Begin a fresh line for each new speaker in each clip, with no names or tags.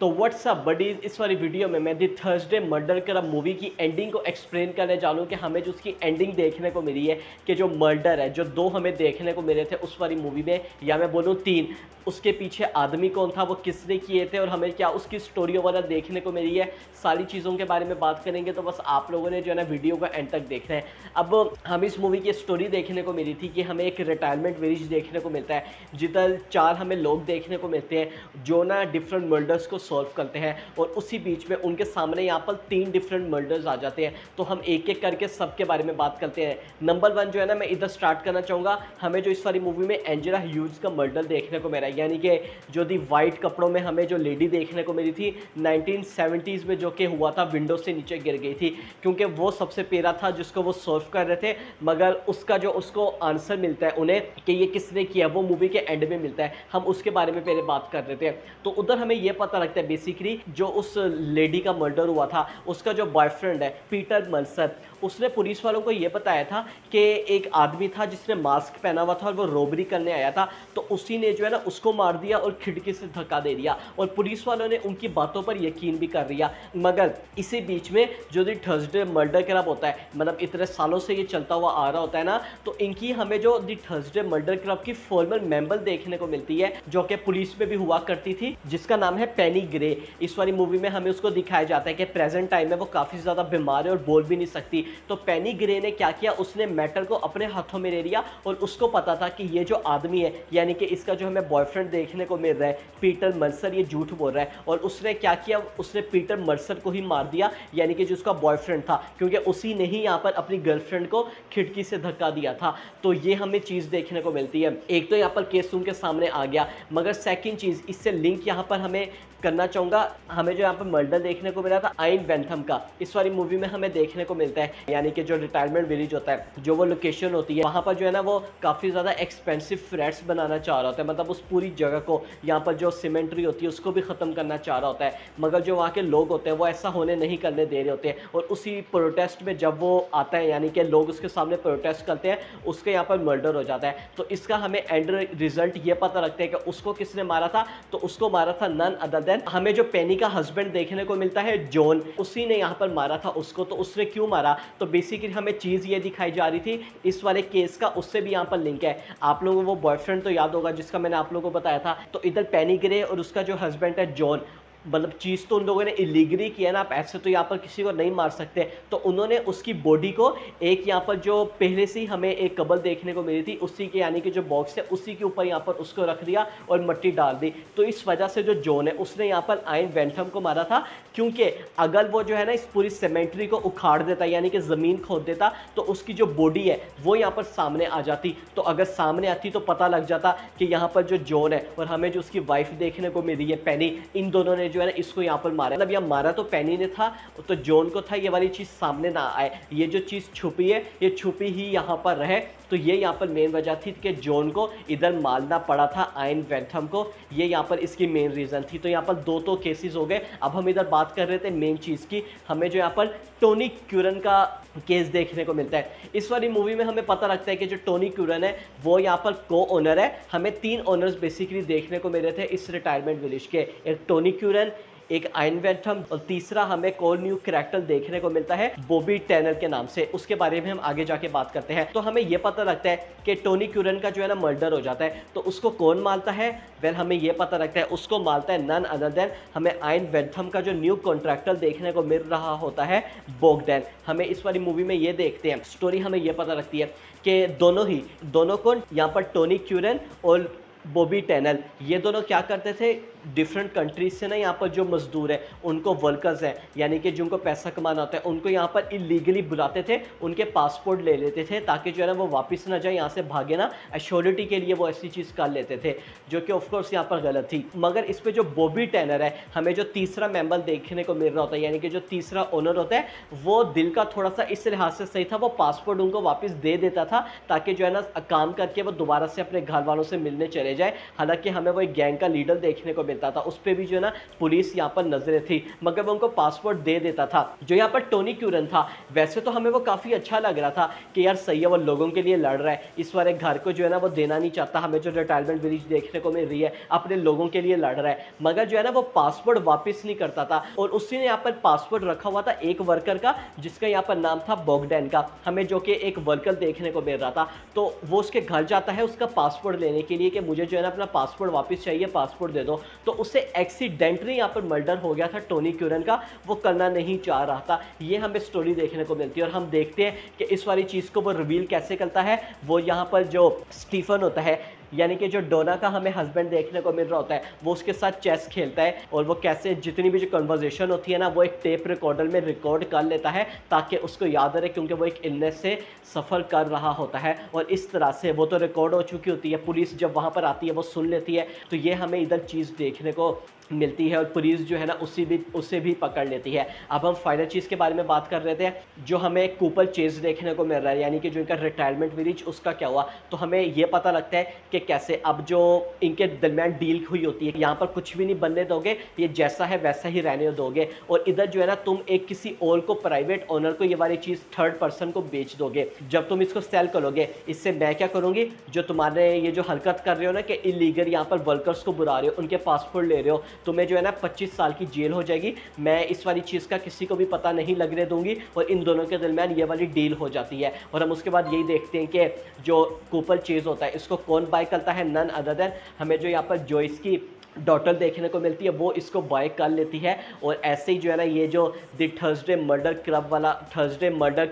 तो WhatsApp buddies, इस वाली वीडियो में मैं दी थर्सडे मर्डर कर मूवी की एंडिंग को एक्सप्लेन करने जा रहा हूँ कि हमें जो उसकी एंडिंग देखने को मिली है कि जो मर्डर है, जो दो हमें देखने को मिले थे उस वाली मूवी में, या मैं बोलूँ तीन, उसके पीछे आदमी कौन था, वो किसने किए थे और हमें क्या उसकी स्टोरी वगैरह देखने को मिली है, सारी चीज़ों के बारे में बात करेंगे। तो बस आप लोगों ने जो है ना वीडियो का एंड तक देखना है। अब हम इस मूवी की स्टोरी देखने को मिली थी कि हमें एक रिटायरमेंट विलेज देखने को मिलता है जिधर चार हमें लोग देखने को मिलते हैं जो ना डिफरेंट मर्डर्स को सॉल्व करते हैं, और उसी बीच में उनके सामने यहाँ पर तीन डिफरेंट मर्डर्स आ जाते हैं। तो हम एक एक करके सबके बारे में बात करते हैं। नंबर वन जो है ना, मैं इधर स्टार्ट करना चाहूँगा, हमें जो इस वाली मूवी में एंजेला ह्यूज का मर्डर देखने को मिला है, यानी कि जो दी वाइट कपड़ों में हमें जो लेडी देखने को मिली थी 1970s में, जो कि हुआ था विंडो से नीचे गिर गई थी, क्योंकि वो सबसे पहला था जिसको वो सॉल्व कर रहे थे, मगर उसका जो उसको आंसर मिलता है उन्हें कि ये किसने किया, वो मूवी के एंड में मिलता है। हम उसके बारे में पहले बात कर रहे थे। तो उधर हमें ये पता लगता है बेसिकली जो उस लेडी का मर्डर हुआ था उसका जो बॉयफ्रेंड है पीटर मर्सर, उसने पुलिस वालों को ये बताया था कि एक आदमी था जिसने मास्क पहना हुआ था और वो रॉबरी करने आया था, तो उसी ने जो है ना उसको मार दिया और खिड़की से धक्का दे दिया, और पुलिस वालों ने उनकी बातों पर यकीन भी कर लिया। मगर इसी बीच में जो दी थर्सडे मर्डर क्लब होता है, मतलब इतने सालों से ये चलता हुआ आ रहा होता है ना, तो इनकी हमें जो दी थर्सडे मर्डर क्लब की फॉर्मल मेंबर देखने को मिलती है जो कि पुलिस में भी हुआ करती थी, जिसका नाम है पेनी ग्रे। इस वाली मूवी में हमें उसको दिखाया जाता है कि प्रेजेंट टाइम में वो काफ़ी ज़्यादा बीमार है और बोल भी नहीं सकती। तो पेनी ग्रे ने क्या किया, उसने मैटर को अपने हाथों में ले लिया, और उसको पता था कि ये जो आदमी है, यानी कि इसका जो हमें बॉयफ्रेंड देखने को मिल रहा है पीटर मर्सर, ये झूठ बोल रहा है, और उसने क्या किया, उसने पीटर मर्सर को ही मार दिया, यानी कि जो उसका बॉयफ्रेंड था, क्योंकि उसी ने ही यहाँ पर अपनी गर्लफ्रेंड को खिड़की से धक्का दिया था। तो ये हमें चीज़ देखने को मिलती है। एक तो यहाँ पर केस उनके सामने आ गया, मगर सेकंड चीज़ इससे लिंक यहाँ पर हमें करना चाहूँगा, हमें जो यहाँ पर मर्डर देखने को मिला था आइन बेंथम का, इस वाली मूवी में हमें देखने को मिलता है, यानी कि जो रिटायरमेंट विलेज होता है, जो वो लोकेशन होती है, वहाँ पर जो है ना वो काफ़ी ज़्यादा एक्सपेंसिव फ्लैट्स बनाना चाह रहा होता है, मतलब उस पूरी जगह को, यहाँ पर जो सीमेंट्री होती है उसको भी ख़त्म करना चाह रहा होता है, मगर जो वहाँ के लोग होते हैं वो ऐसा होने नहीं करने दे रहे होते हैं, और उसी प्रोटेस्ट में जब वो आता है, यानी कि लोग उसके सामने प्रोटेस्ट करते हैं, उसके यहाँ पर मर्डर हो जाता है। तो इसका हमें एंड रिजल्ट ये पता लगता है कि उसको किसने मारा था, तो उसको मारा था नन अदर देन, हमें जो पेनी का हस्बैंड देखने को मिलता है जॉन, उसी ने यहाँ पर मारा था उसको। तो उसने क्यों मारा, तो बेसिकली हमें चीज़ ये दिखाई जा रही थी इस वाले केस का, उससे भी यहाँ पर लिंक है। आप लोगों को वो बॉयफ्रेंड तो याद होगा जिसका मैंने आप लोगों को बताया था, तो इधर पेनी ग्रे और उसका जो हस्बैंड है जॉन, मतलब चीज़ तो उन लोगों ने इलीगली किया ना, आप ऐसे तो यहाँ पर किसी को नहीं मार सकते, तो उन्होंने उसकी बॉडी को एक यहाँ पर जो पहले से ही हमें एक कब्र देखने को मिली थी उसी के, यानी कि जो बॉक्स है उसी के ऊपर यहाँ पर उसको रख दिया और मिट्टी डाल दी। तो इस वजह से जो जॉन है उसने यहाँ पर आइन वेंथम को मारा था, क्योंकि अगर वो जो है ना इस पूरी सेमेंट्री को उखाड़ देता, यानी कि ज़मीन खोद देता, तो उसकी जो बॉडी है वो यहाँ पर सामने आ जाती। तो अगर सामने आती तो पता लग जाता कि यहाँ पर जो जॉन है और हमें जो उसकी वाइफ देखने को मिली है पेनी, इन दोनों ने जो है ना इसको यहाँ पर मारा, मतलब यह मारा तो पेनी ने था, तो जॉन को था ये वाली चीज़ सामने ना आए, ये जो चीज़ छुपी है ये छुपी ही यहाँ पर रहे। तो ये यहाँ पर मेन वजह थी कि जॉन को इधर मारना पड़ा था आइन वेंथम को, ये यहाँ पर इसकी मेन रीज़न थी। तो यहाँ पर दो तो केसेस हो गए। अब हम इधर बात कर रहे थे मेन चीज़ की, हमें जो यहाँ पर टोनी क्यूरन का केस देखने को मिलता है। इस वाली मूवी में हमें पता लगता है कि जो टोनी क्यूरन है वो यहाँ पर को ओनर है। हमें तीन ओनर्स बेसिकली देखने को मिले थे इस रिटायरमेंट विलेज के, एक टोनी क्यूरन, एक आइन वेंथम, और तीसरा हमें कोई न्यू कैरेक्टर देखने को मिलता है बॉबी टैनर के नाम से। उसके बारे में हम आगे जाके बात करते हैं। तो हमें यह पता लगता है कि टोनी क्यूरन का जो है ना मर्डर हो जाता है, तो उसको कौन मारता है, वेल हमें यह पता लगता है उसको मारता है नन अदर देन हमें आइन वेंथम का जो न्यू कॉन्ट्रैक्टर देखने को मिल रहा होता है बोगडैन। हमें इस वाली मूवी में ये देखते हैं, स्टोरी हमें यह पता लगती है कि दोनों कौन, यहाँ पर टोनी क्यूरन और बॉबी टैनल, ये दोनों क्या करते थे, डिफरेंट कंट्रीज से ना यहाँ पर जो मजदूर है उनको, वर्कर्स हैं यानी कि जिनको पैसा कमाना होता है, उनको यहाँ पर इलीगली बुलाते थे, उनके पासपोर्ट ले लेते थे ताकि जो है ना वो वापस ना जाए, यहाँ से भागे ना, एश्योरिटी के लिए वो ऐसी चीज़ कर लेते थे, जो कि ऑफकोर्स यहाँ पर गलत थी। मगर इस पर जो बॉबी टैनर है, हमें जो तीसरा मेंबर देखने को मिल रहा होता है, यानी कि जो तीसरा ओनर होता है, वो दिल का थोड़ा सा इस लिहाज से सही था, वो पासपोर्ट उनको वापस दे देता था ताकि जो है ना काम करके वो दोबारा से अपने घर वालों से मिलने चले जाए। हालांकि हमें वो एक गैंग का लीडर देखने को मिलता था, उस पर भी जो है ना पुलिस यहाँ पर नजरें थी, मगर वो उनको पासपोर्ट दे देता था। जो यहाँ पर टोनी क्यूरन था, वैसे तो हमें वो काफ़ी अच्छा लग रहा था कि यार सही है, वो लोगों के लिए लड़ रहा है, इस बार एक घर को जो है ना वो देना नहीं चाहता, हमें जो रिटायरमेंट विलेज देखने को मिल रही है अपने लोगों के लिए लड़ रहा है, मगर जो है ना वो पासपोर्ट वापस नहीं करता था। और उसी ने यहाँ पर पासपोर्ट रखा हुआ था एक वर्कर का, जिसका यहाँ पर नाम था बोगडैन का, हमें जो कि एक वर्कर देखने को मिल रहा था। तो वो उसके घर जाता है उसका पासपोर्ट लेने के लिए कि मुझे जो है ना अपना पासपोर्ट वापस चाहिए, पासपोर्ट दे दो। तो उससे एक्सीडेंटली यहाँ पर मर्डर हो गया था टोनी क्यूरन का, वो करना नहीं चाह रहा था। ये हमें स्टोरी देखने को मिलती है और हम देखते हैं कि इस वाली चीज़ को वो रिवील कैसे करता है। वो यहाँ पर जो स्टीफन होता है, यानी कि जो डोना का हमें हस्बैंड देखने को मिल रहा होता है, वो उसके साथ चेस खेलता है और वो कैसे जितनी भी जो कन्वर्जेशन होती है ना वो एक टेप रिकॉर्डर में रिकॉर्ड कर लेता है ताकि उसको याद रहे, क्योंकि वो एक इलनेस से सफ़र कर रहा होता है। और इस तरह से वो तो रिकॉर्ड हो चुकी होती है, पुलिस जब वहाँ पर आती है वो सुन लेती है। तो ये हमें इधर चीज़ देखने को मिलती है और पुलिस जो है ना उसे भी पकड़ लेती है। अब हम फाइनल चीज़ के बारे में बात कर रहे थे, जो हमें कूपर चेज देखने को मिल रहा है, यानी कि जो इनका रिटायरमेंट विलेज उसका क्या हुआ। तो हमें ये पता लगता है कि कैसे अब जो इनके दरमियान डील हुई होती है, यहाँ पर कुछ भी नहीं बनने दोगे, ये जैसा है वैसा ही रहने दोगे, और इधर जो है ना तुम एक किसी और को, प्राइवेट ओनर को ये वाली चीज़ थर्ड पर्सन को बेच दोगे। जब तुम इसको सेल करोगे, इससे मैं क्या करूँगी, जो तुम्हारे ये जो हरकत कर रहे हो ना कि इलीगल यहाँ पर वर्कर्स को बुला रहे हो, उनके पासपोर्ट ले रहे हो, तुम्हें जो है ना 25 साल की जेल हो जाएगी। मैं इस वाली चीज़ का किसी को भी पता नहीं लगने दूंगी और इन दोनों के दरमियान ये वाली डील हो जाती है। और हम उसके बाद यही देखते हैं कि जो कूपर चीज़ होता है इसको कौन बाय करता है, नन अदर देन हमें जो यहाँ पर जॉइस की डॉटर देखने को मिलती है, वो इसको बाय कर लेती है। और ऐसे ही जो है ना ये जो द थर्सडे मर्डर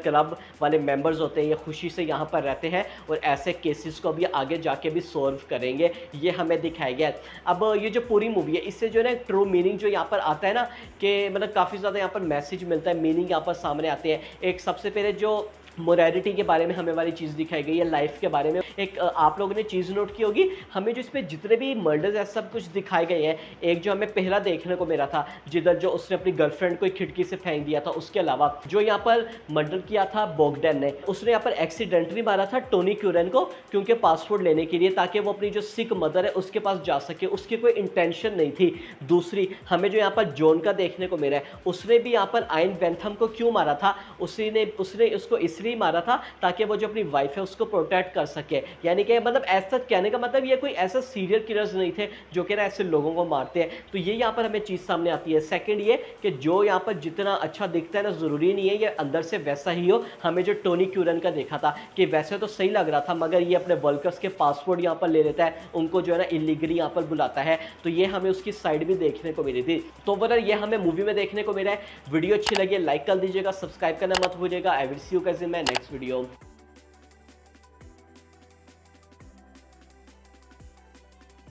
क्लब वाले मेंबर्स होते हैं, ये खुशी से यहाँ पर रहते हैं और ऐसे केसेस को भी आगे जाके भी सॉल्व करेंगे, ये हमें दिखाया गया है। अब ये जो पूरी मूवी है, इससे जो है ना ट्रू मीनिंग जो यहाँ पर आता है ना, कि मतलब काफ़ी ज़्यादा यहाँ पर मैसेज मिलता है, मीनिंग यहाँ पर सामने आते हैं। एक सबसे पहले जो मोरालिटी के बारे में हमें वाली चीज़ दिखाई गई है, लाइफ के बारे में। एक आप लोगों ने चीज़ नोट की होगी, हमें जो इस पर जितने भी मर्डर्स है सब कुछ दिखाए गए हैं। एक जो हमें पहला देखने को मिला था, जिधर जो उसने अपनी गर्लफ्रेंड को खिड़की से फेंक दिया था, उसके अलावा जो यहाँ पर मर्डर किया था बोगडैन ने, उसने यहाँ पर एक्सीडेंटली मारा था टोनी क्यूरन को, क्योंकि पासपोर्ट लेने के लिए, ताकि वो अपनी जो सिक मदर है उसके पास जा सके, उसकी कोई इंटेंशन नहीं थी। दूसरी हमें जो यहाँ पर जॉन का देखने को मिला है, उसने भी यहाँ पर आइन बेंथम को क्यों मारा था, उसने उसको इसलिए मारा था ताकि वो जो अपनी वाइफ है उसको प्रोटेक्ट कर सके। यानी कि मतलब ऐसा कहने का मतलब ये कोई ऐसा सीरियल किलर्स नहीं थे जो कि ना ऐसे लोगों को मारते हैं। तो ये यहाँ पर हमें चीज़ सामने आती है। सेकंड ये कि जो यहाँ पर जितना अच्छा दिखता है ना, ज़रूरी नहीं है ये अंदर से वैसा ही हो। हमें जो टोनी क्यूरन का देखा था कि वैसे तो सही लग रहा था, मगर ये अपने वर्कर्स के पासपोर्ट यहाँ पर ले लेता है, उनको जो है ना इलीगली यहाँ पर बुलाता है। तो ये हमें उसकी साइड भी देखने को मिली थी। तो ओवरऑल ये हमें मूवी में देखने को मिला है। वीडियो अच्छी लगी लाइक कर दीजिएगा, सब्सक्राइब करना मत भूलिएगा। I will see you guys in my next video.